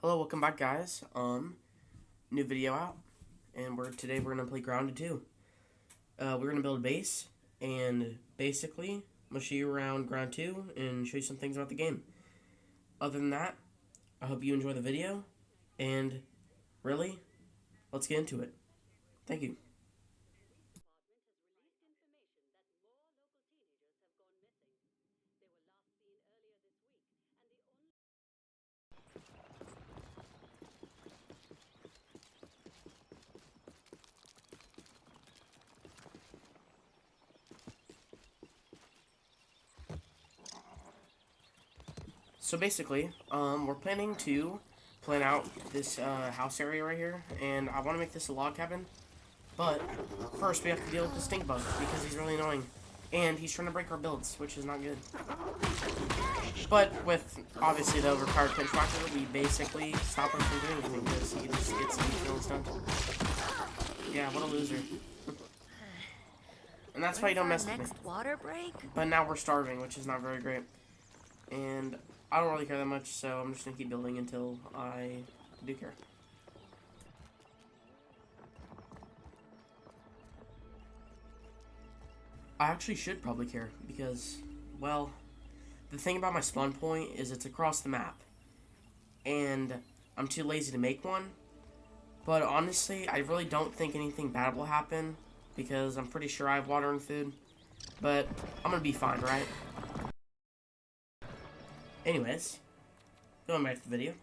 Hello, welcome back, guys. New video out, and today we're gonna play Grounded 2. We're gonna build a base, and basically, I'm gonna show you around Ground 2 and show you some things about the game. Other than that, I hope you enjoy the video, and really, let's get into it. Thank you. So basically, we're planning to plan out this house area right here, and I want to make this a log cabin. But first, we have to deal with the stink bug because he's really annoying, and he's trying to break our builds, which is not good. But with obviously the overpowered pinch whacker, we basically stop him from doing anything because he just gets me feeling stunned. Yeah, what a loser. And that's why you don't mess with me. Water break? But now we're starving, which is not very great. And I don't really care that much, so I'm just gonna keep building until I do care. I actually should probably care because, well, the thing about my spawn point is it's across the map. And I'm too lazy to make one. But honestly, I really don't think anything bad will happen because I'm pretty sure I have water and food. But I'm gonna be fine, right? Anyways, going back to the video.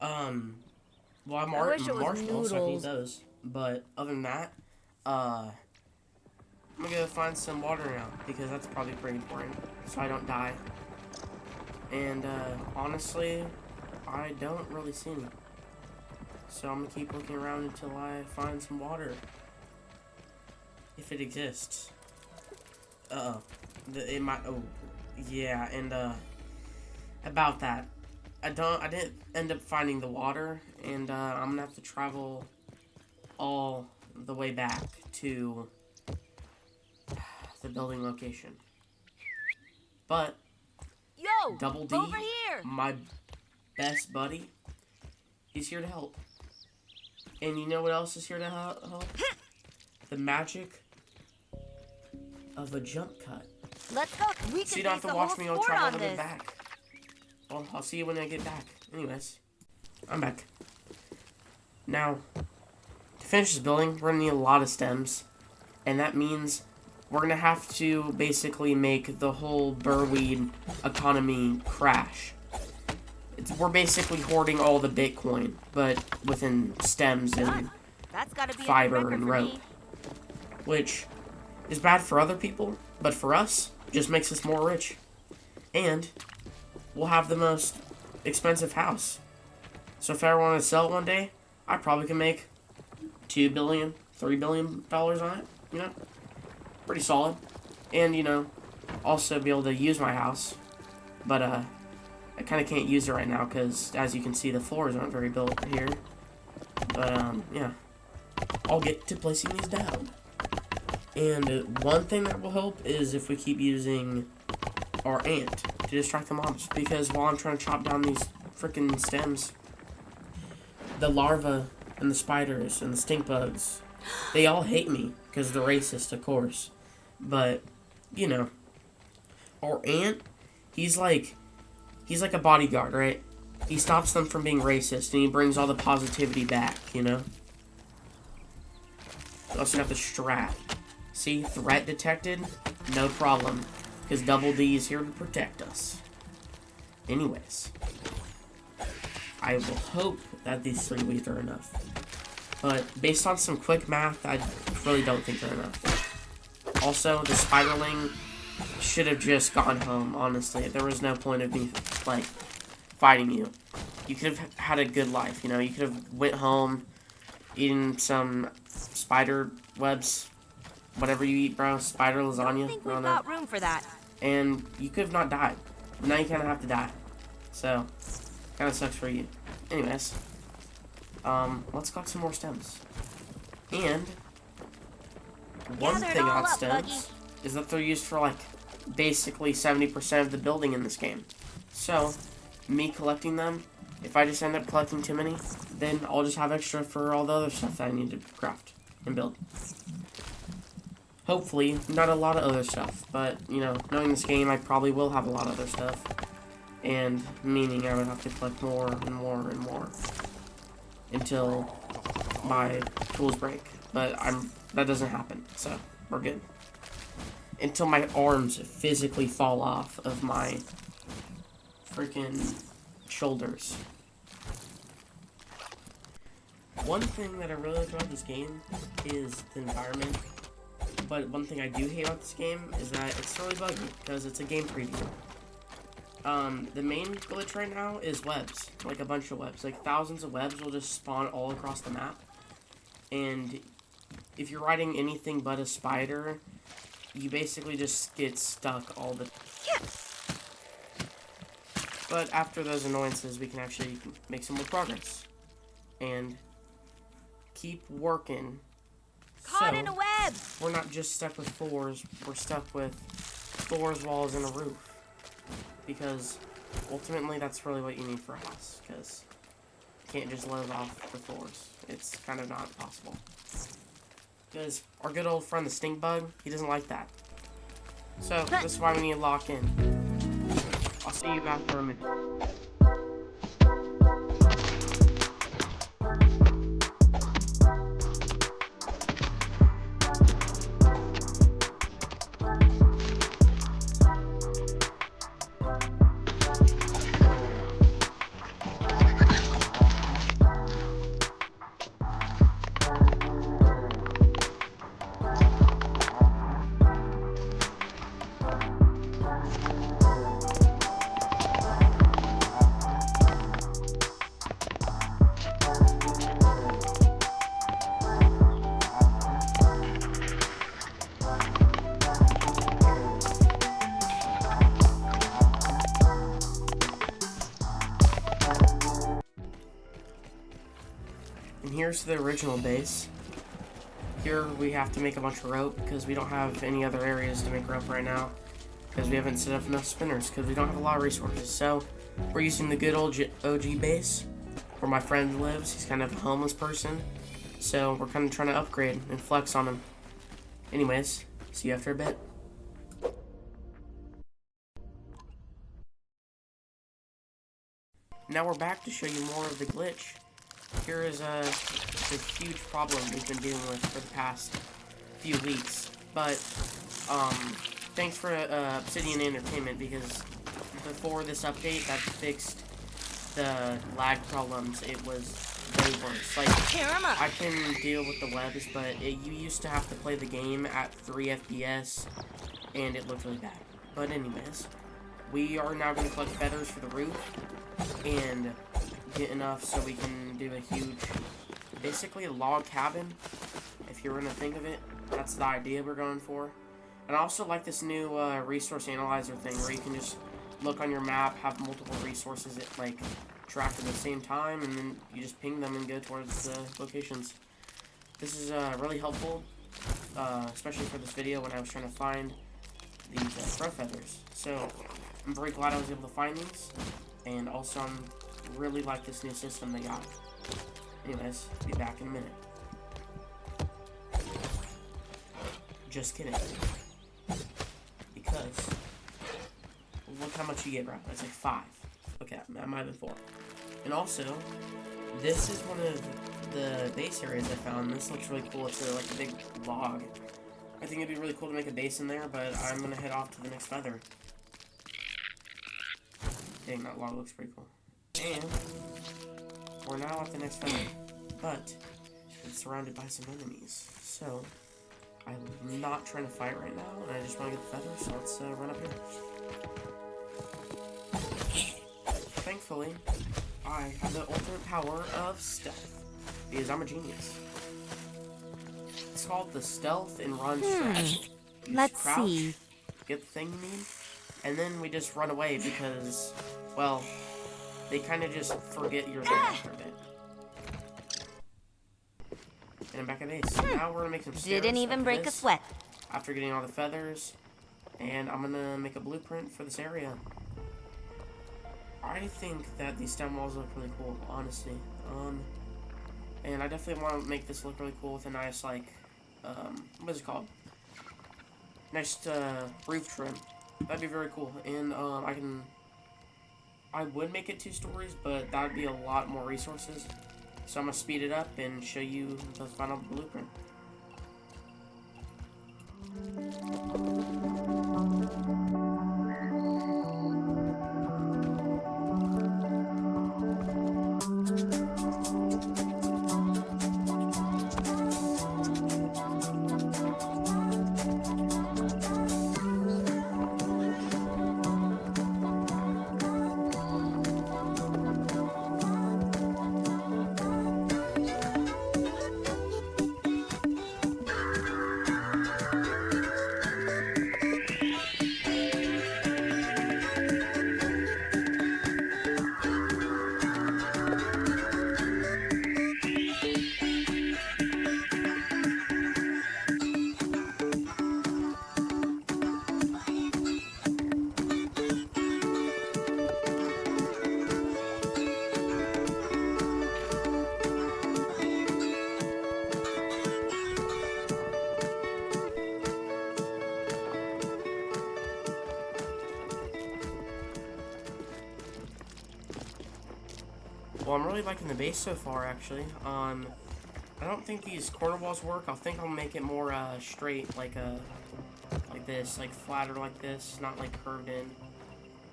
Well, I'm marshmallows, so I can eat those. But other than that, I'm gonna go find some water now because that's probably pretty important, so I don't die. And honestly, I don't really see any. So I'm gonna keep looking around until I find some water, if it exists. It might. Oh, yeah, and about that, I didn't end up finding the water, and I'm gonna have to travel all the way back to the building location. But Yo, Double D, over here. my best buddy, he's here to help. And you know what else is here to help? The magic of a jump cut. Let's go. We So can you don't have to base a watch whole me go sport travel on all the way this. back. Well, I'll see you when I get back. Anyways, I'm back. Now, to finish this building, we're gonna need a lot of stems. And that means we're gonna have to basically make the whole burweed economy crash. We're basically hoarding all the Bitcoin, but within stems and That's gotta be fiber a record and for rope. me. Which is bad for other people, but for us, it just makes us more rich. And we'll have the most expensive house. So if I ever want to sell it one day, I probably can make $2 billion, $3 billion on it, you know? Pretty solid. And, you know, also be able to use my house. But, I kind of can't use it right now because, as you can see, the floors aren't very built here. But, yeah. I'll get to placing these down. And one thing that will help is if we keep using our ant to distract the mobs. Because while I'm trying to chop down these freaking stems, the larvae and the spiders and the stink bugs, they all hate me because they're racist, of course. But, you know, our ant, he's like a bodyguard, right? He stops them from being racist and he brings all the positivity back, you know? We also got the strat. See, threat detected, no problem, because Double D is here to protect us. Anyways, I will hope that these 3 weeds are enough. But based on some quick math, I really don't think they're enough. Also, the spiderling should have just gone home, honestly. There was no point of me, like, fighting you. You could have had a good life, you know? You could have went home, eaten some spider webs, whatever you eat, bro. Spider lasagna. I think we've got room for that. And you could have not died. Now you kind of have to die. So, kind of sucks for you. Anyways, let's collect some more stems. And one thing about stems is that they're used for, like, basically 70% of the building in this game. So, me collecting them If I just end up collecting too many, then I'll just have extra for all the other stuff that I need to craft and build. Hopefully, not a lot of other stuff, but, you know, knowing this game, I probably will have a lot of other stuff. And meaning I would have to collect more and more and more until my tools break. But that doesn't happen, so we're good. Until my arms physically fall off of my freaking shoulders. One thing that I really like about this game is the environment. But one thing I do hate about this game is that it's really buggy because it's a game preview. The main glitch right now is webs, like a bunch of webs. Like thousands of webs will just spawn all across the map. And if you're riding anything but a spider, you basically just get stuck all the time. But after those annoyances, we can actually make some more progress. And keep working. Caught in a web! We're not just stuck with floors, we're stuck with floors, walls, and a roof. Because ultimately that's really what you need for a house, because you can't just live off the floors. It's kind of not possible. Because our good old friend the stink bug, he doesn't like that. So this is why we need to lock in. I'll see you back for a minute. And here's the original base. Here we have to make a bunch of rope because we don't have any other areas to make rope right now because we haven't set up enough spinners because we don't have a lot of resources. So we're using the good old OG base where my friend lives. He's kind of a homeless person. So we're kind of trying to upgrade and flex on him. Anyways, see you after a bit. Now we're back to show you more of the glitch. Here is a huge problem we've been dealing with for the past few weeks. But, thanks for Obsidian Entertainment, because before this update that fixed the lag problems, it was way worse. Like, I can deal with the webs, but you used to have to play the game at 3 FPS, and it looked really bad. But anyways, we are now going to collect feathers for the roof, and get enough so we can do a huge, basically a log cabin, if you're gonna think of it. That's the idea we're going for. And I also like this new resource analyzer thing where you can just look on your map, have multiple resources that like track at the same time, and then you just ping them and go towards the locations. This is really helpful, especially for this video when I was trying to find these crow feathers. So I'm very glad I was able to find these, and also I'm really like this new system they got. Anyways, be back in a minute. Just kidding. Because look how much you get, bro. That's like 5. Okay, that might have been 4. And also, this is one of the base areas I found. This looks really cool. It's like a big log. I think it'd be really cool to make a base in there, but I'm gonna head off to the next feather. Dang, that log looks pretty cool. And we're now at the next feather, but it's surrounded by some enemies. So I'm not trying to fight right now, and I just want to get the feathers. So let's run up here. Thankfully, I have the ultimate power of stealth because I'm a genius. It's called the stealth and run strategy. Let's crouch, see. get the thing you need, and then we just run away because, well, they kind of just forget you're there after a bit. And I'm back at base. So now we're gonna make some stairs. Didn't even break a sweat. After getting all the feathers, and I'm gonna make a blueprint for this area. I think that these stem walls look really cool, honestly. And I definitely want to make this look really cool with a nice, like, what is it called? Nice, roof trim. That'd be very cool. And, I would make it 2 stories, but that'd be a lot more resources. So I'm gonna speed it up and show you the final blueprint. Well, I'm really liking the base so far, actually. I don't think these corner walls work. I think I'll make it more straight, like this, like flatter like this, not like curved in.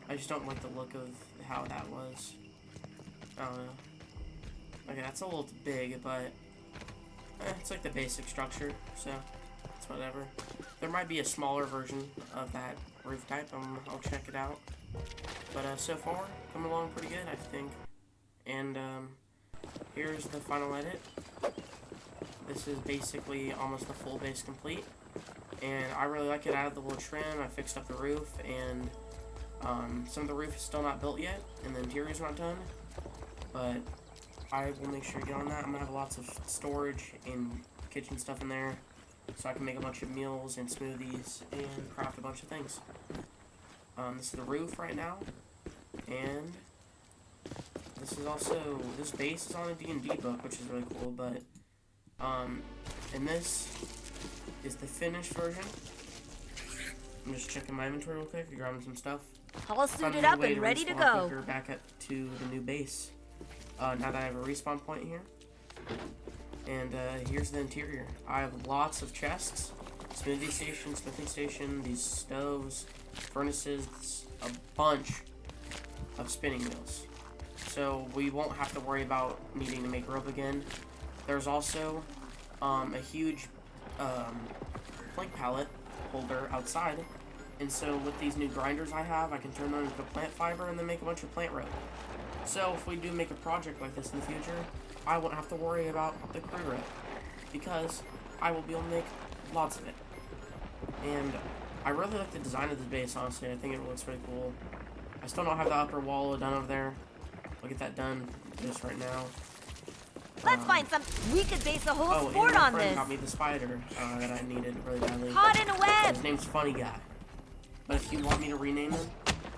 I just don't like the look of how that was. I don't know. Okay, that's a little big, but it's like the basic structure, so it's whatever. There might be a smaller version of that roof type. I'll check it out. But so far, coming along pretty good, I think. And here's the final edit. This is basically almost the full base complete. And I really like it. I added the little trim, I fixed up the roof, and some of the roof is still not built yet, and the interior's not done. But I will make sure to get on that. I'm gonna have lots of storage and kitchen stuff in there, so I can make a bunch of meals and smoothies and craft a bunch of things. This is the roof right now, and this is also, this base is on a D&D book, which is really cool, but, and this is the finished version. I'm just checking my inventory real quick, grabbing some stuff. All suited up and ready to go. Back up to the new base. Now that I have a respawn point here. And, here's the interior. I have lots of chests, smoothie station, smithing station, these stoves, furnaces, a bunch of spinning wheels. So we won't have to worry about needing to make rope again. There's also a huge plank pallet holder outside, and so with these new grinders I have, I can turn them into plant fiber and then make a bunch of plant rope. So if we do make a project like this in the future, I won't have to worry about the crew rope, because I will be able to make lots of it. And I really like the design of this base, honestly. I think it looks really cool. I still don't have the upper wall done over there. I'll get that done just right now. Let's find some. We could base a whole and sport my on friend this. got me the spider that I needed really badly. Caught in a web. His name's Funny Guy. But if you want me to rename him,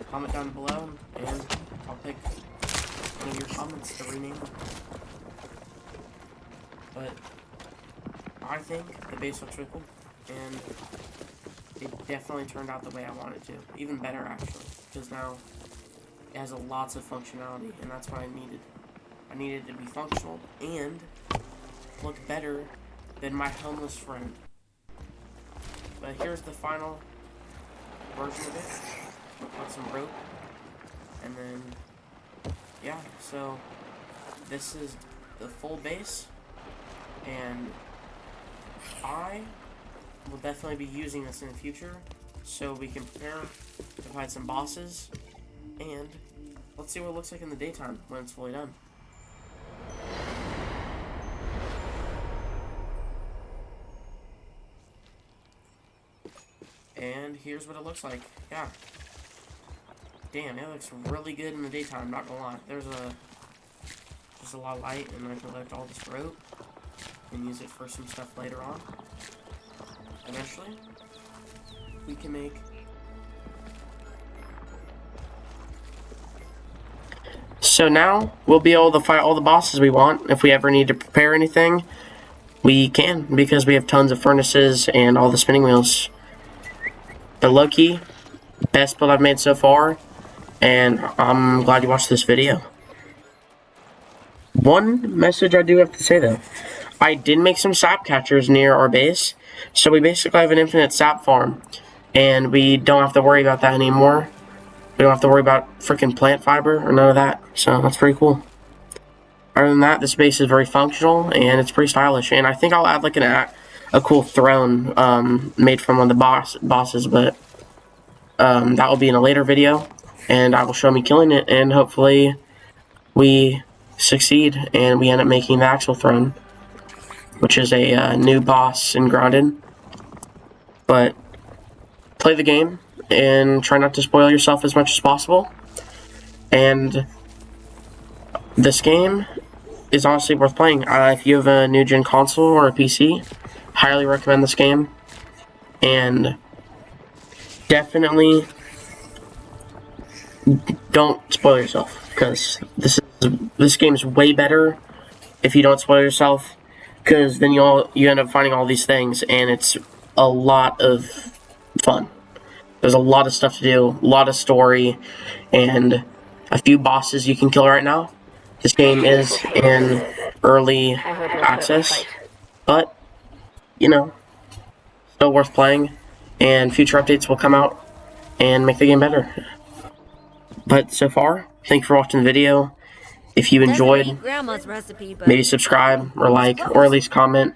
comment down below, and I'll pick one of your comments to rename him. But I think the base looks really cool, and it definitely turned out the way I wanted to. Even better, actually, because now it has lots of functionality, and that's what I needed. I needed it to be functional and look better than my homeless friend. But here's the final version of it. Got some rope. And then, yeah, so this is the full base. And I will definitely be using this in the future, so we can prepare to fight some bosses. And let's see what it looks like in the daytime when it's fully done. And here's what it looks like. Yeah. Damn, it looks really good in the daytime, not gonna lie. There's just a lot of light, and I can collect all this rope and use it for some stuff later on. Eventually, we can make So now we'll be able to fight all the bosses we want. If we ever need to prepare anything, we can, because we have tons of furnaces and all the spinning wheels. But low-key, best build I've made so far, and I'm glad you watched this video. One message I do have to say though, I did make some sap catchers near our base, so we basically have an infinite sap farm, and we don't have to worry about that anymore. We don't have to worry about freaking plant fiber or none of that, so that's pretty cool. Other than that, this base is very functional, and it's pretty stylish, and I think I'll add like a cool throne made from one of the bosses, but that will be in a later video, and I will show me killing it, and hopefully we succeed, and we end up making the actual throne, which is a new boss in Grounded. But play the game, and try not to spoil yourself as much as possible, and this game is honestly worth playing. If you have a new gen console or a PC, highly recommend this game, and definitely don't spoil yourself, because this game is way better if you don't spoil yourself, because then you end up finding all these things, and it's a lot of fun. There's a lot of stuff to do, a lot of story, and a few bosses you can kill right now. This game is in early access, but, you know, still worth playing, and future updates will come out and make the game better. But so far, thank you for watching the video. If you enjoyed, Grandma's recipe, but maybe subscribe or like, or at least comment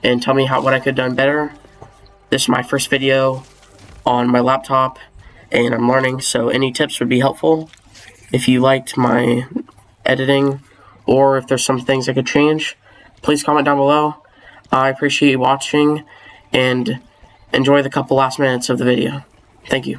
and tell me what I could have done better. This is my first video on my laptop, and I'm learning, so any tips would be helpful. If you liked my editing, or if there's some things I could change, please comment down below. I appreciate you watching, and enjoy the couple last minutes of the video. Thank you.